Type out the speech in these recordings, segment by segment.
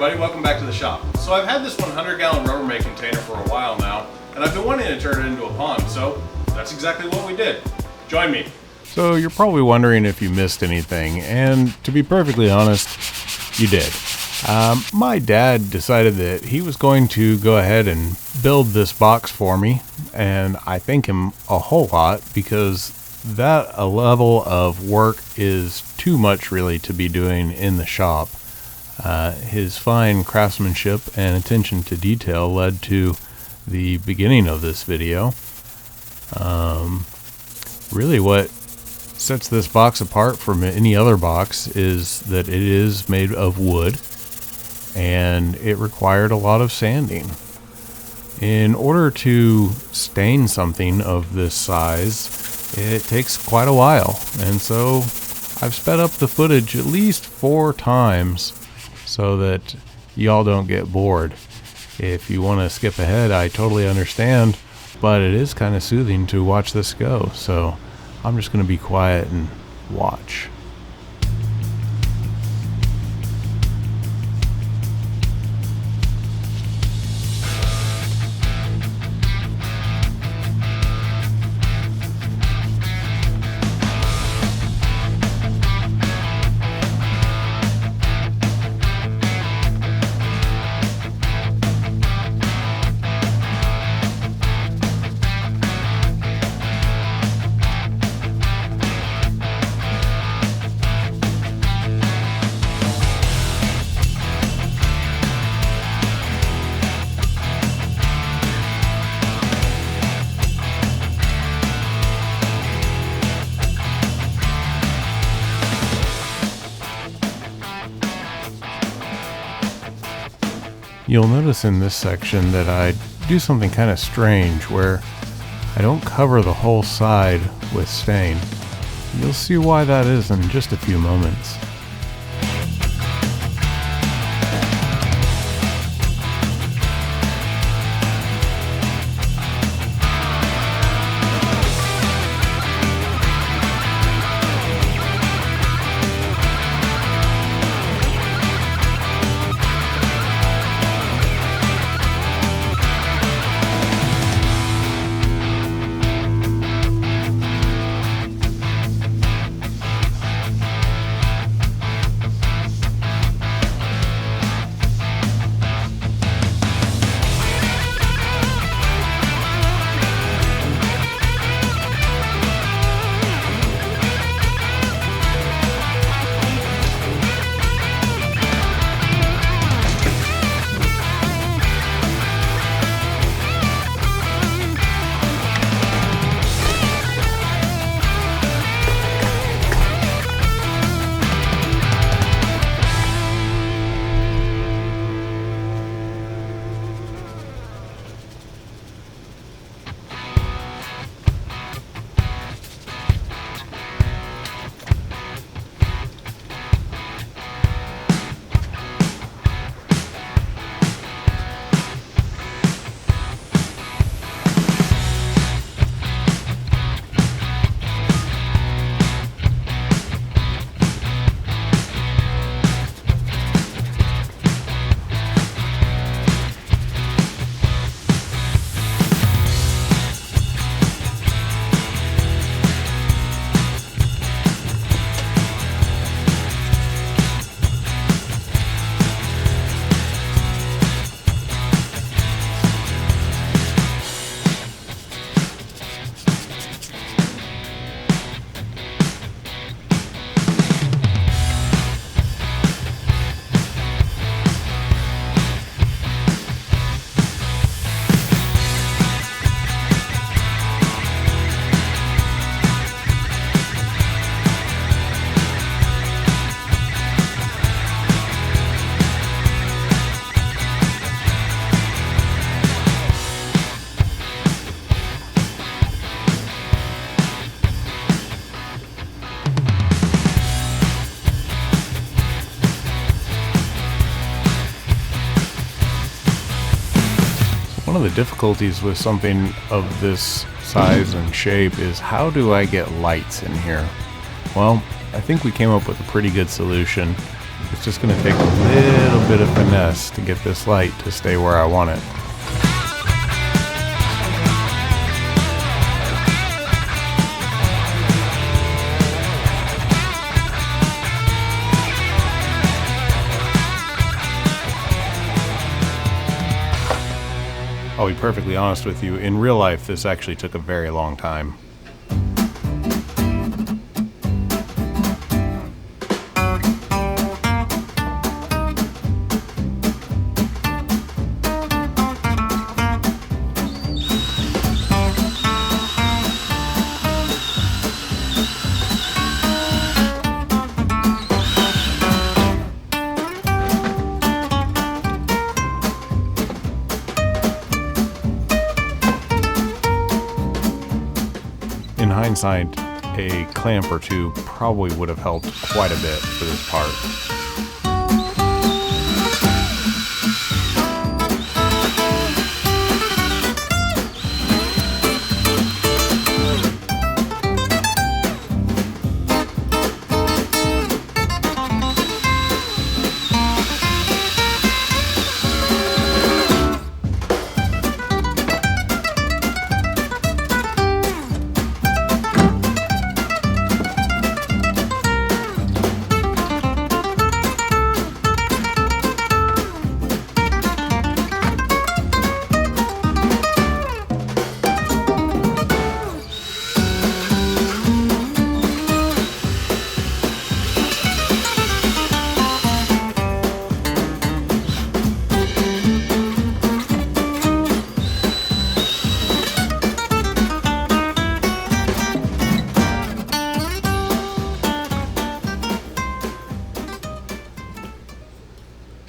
everybody, welcome back to the shop. So I've had this 100-gallon Rubbermaid container for a while now, and I've been wanting to turn it into a pond, so that's exactly what we did. Join me. So you're probably wondering if you missed anything, and to be perfectly honest, you did. My dad decided that he was going to go ahead and build this box for me, and I thank him a whole lot because that a level of work is too much really to be doing in the shop. His fine craftsmanship and attention to detail led to the beginning of this video. Really what sets this box apart from any other box is that it is made of wood and it required a lot of sanding. In order to stain something of this size, it takes quite a while, and so I've sped up the footage at least 4 times so that y'all don't get bored. If you want to skip ahead, I totally understand, but it is kind of soothing to watch this go, so I'm just going to be quiet and watch. You'll notice in this section that I do something kind of strange where I don't cover the whole side with stain. You'll see why that is in just a few moments. One of the difficulties with something of this size and shape is how do I get lights in here? Well, I think we came up with a pretty good solution. It's just going to take a little bit of finesse to get this light to stay where I want it. I'll be perfectly honest with you, in real life this actually took a very long time. In hindsight, a clamp or two probably would have helped quite a bit for this part.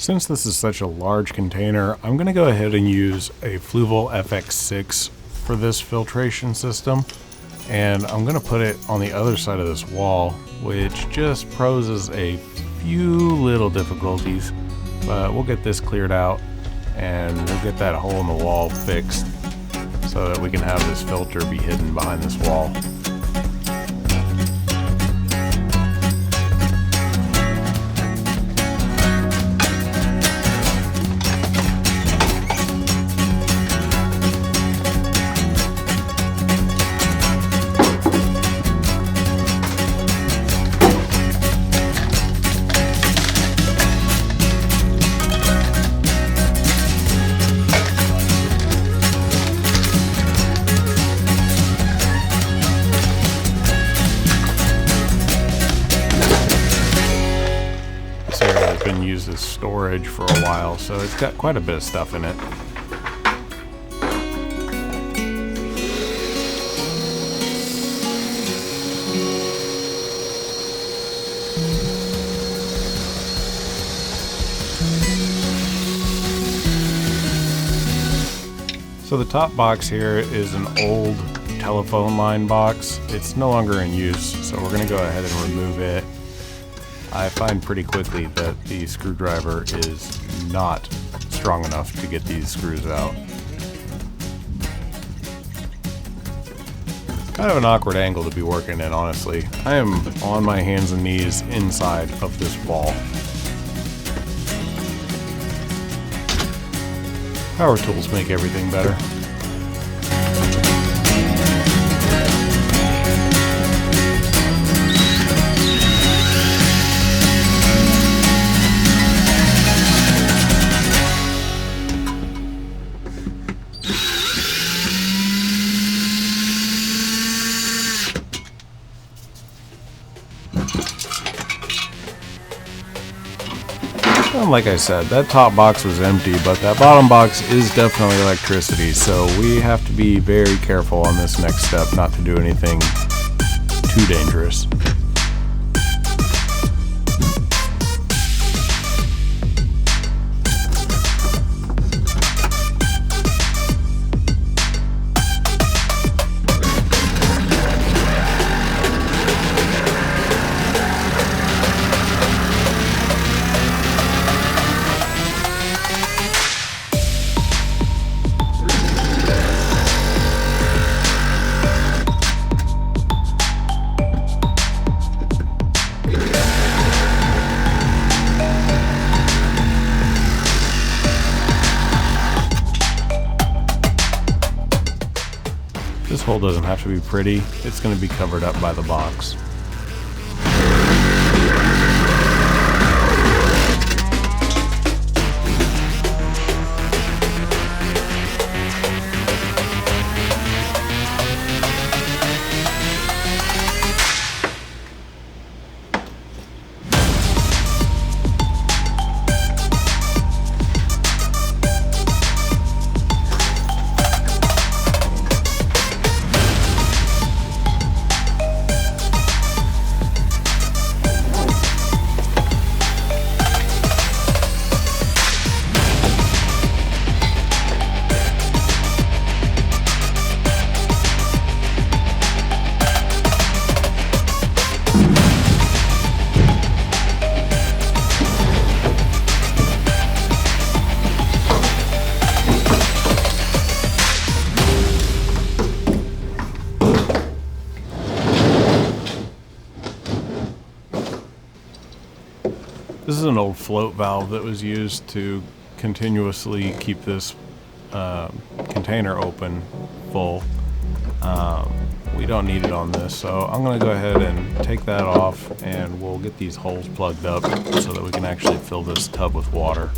Since this is such a large container, I'm going to go ahead and use a Fluval FX6 for this filtration system. And I'm going to put it on the other side of this wall, which just poses a few little difficulties. But we'll get this cleared out and we'll get that hole in the wall fixed so that we can have this filter be hidden behind this wall. Been used as storage for a while, so it's got quite a bit of stuff in it. So the top box here is an old telephone line box. It's no longer in use, so we're going to go ahead and remove it. I find pretty quickly that the screwdriver is not strong enough to get these screws out. Kind of an awkward angle to be working in, honestly. I am on my hands and knees inside of this wall. Power tools make everything better. Well, like I said, that top box was empty, but that bottom box is definitely electricity, so we have to be very careful on this next step not to do anything too dangerous. doesn't have to be pretty. It's going to be covered up by the box. This is an old float valve that was used to continuously keep this container open full. We don't need it on this, so I'm going to go ahead and take that off, and we'll get these holes plugged up so that we can actually fill this tub with water.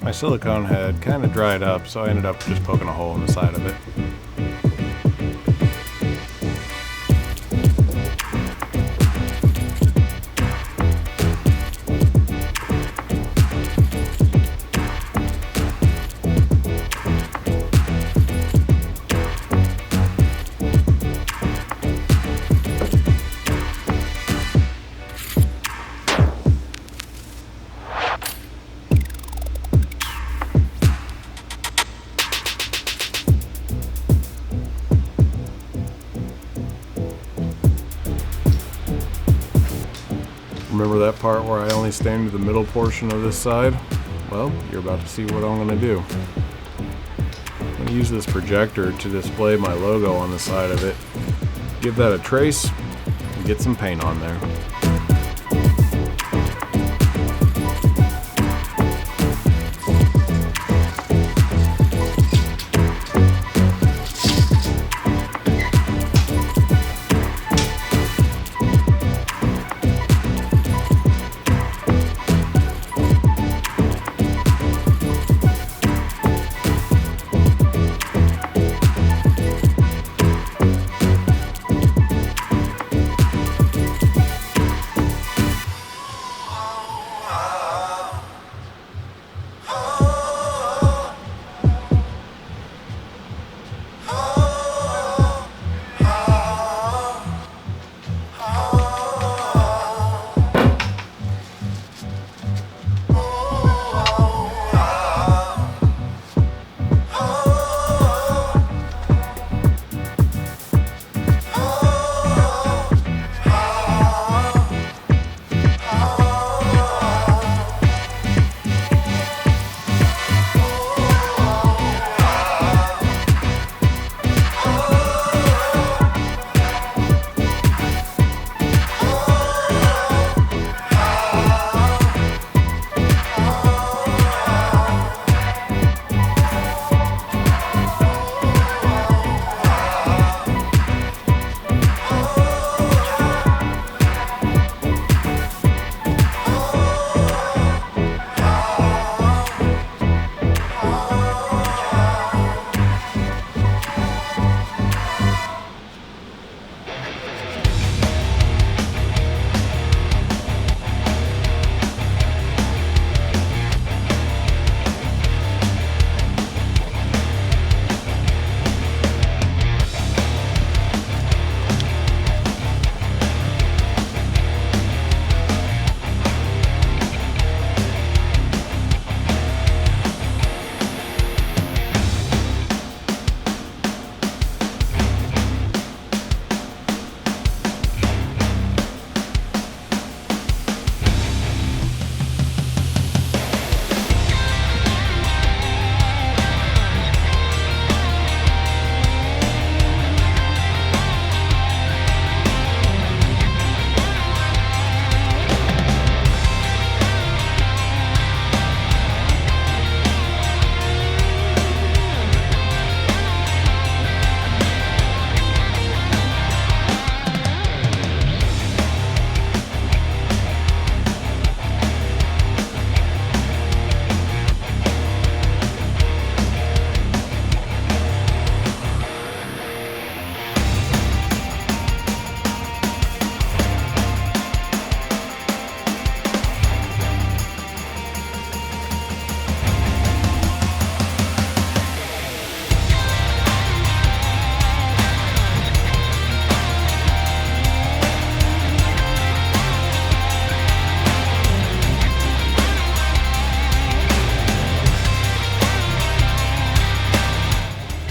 My silicone had kind of dried up, so I ended up just poking a hole in the side of it. Remember that part where I only stained the middle portion of this side? Well, you're about to see what I'm going to do. I'm going to use this projector to display my logo on the side of it. Give that a trace and get some paint on there.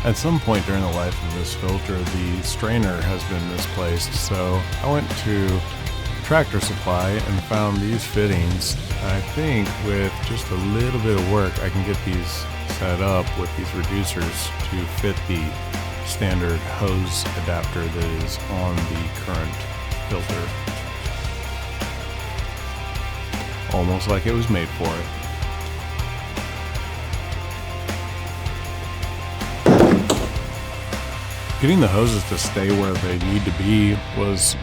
At some point during the life of this filter, the strainer has been misplaced, so I went to Tractor Supply and found these fittings. I think with just a little bit of work, I can get these set up with these reducers to fit the standard hose adapter that is on the current filter. Almost like it was made for it. Getting the hoses to stay where they need to be was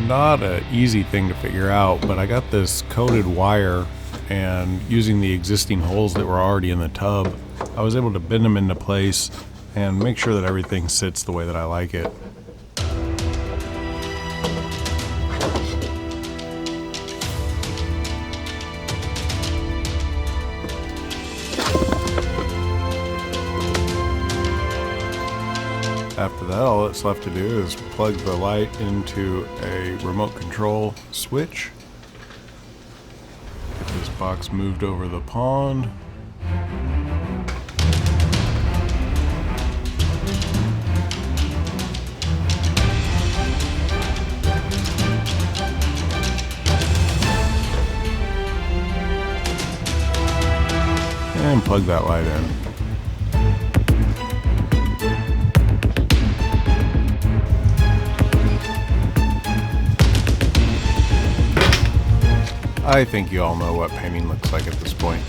not an easy thing to figure out, but I got this coated wire, and using the existing holes that were already in the tub, I was able to bend them into place and make sure that everything sits the way that I like it. After that, all that's left to do is plug the light into a remote control switch. Get this box moved over the pond. And plug that light in. I think you all know what painting looks like at this point.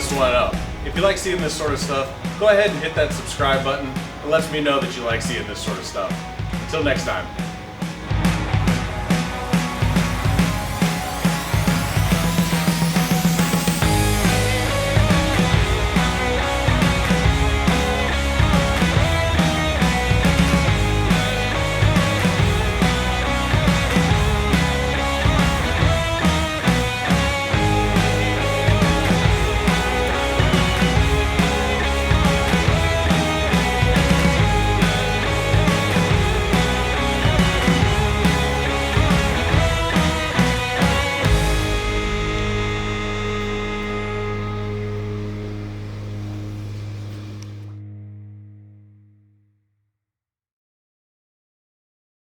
this one up. If you like seeing this sort of stuff, go ahead and hit that subscribe button. It lets me know that you like seeing this sort of stuff. Until next time.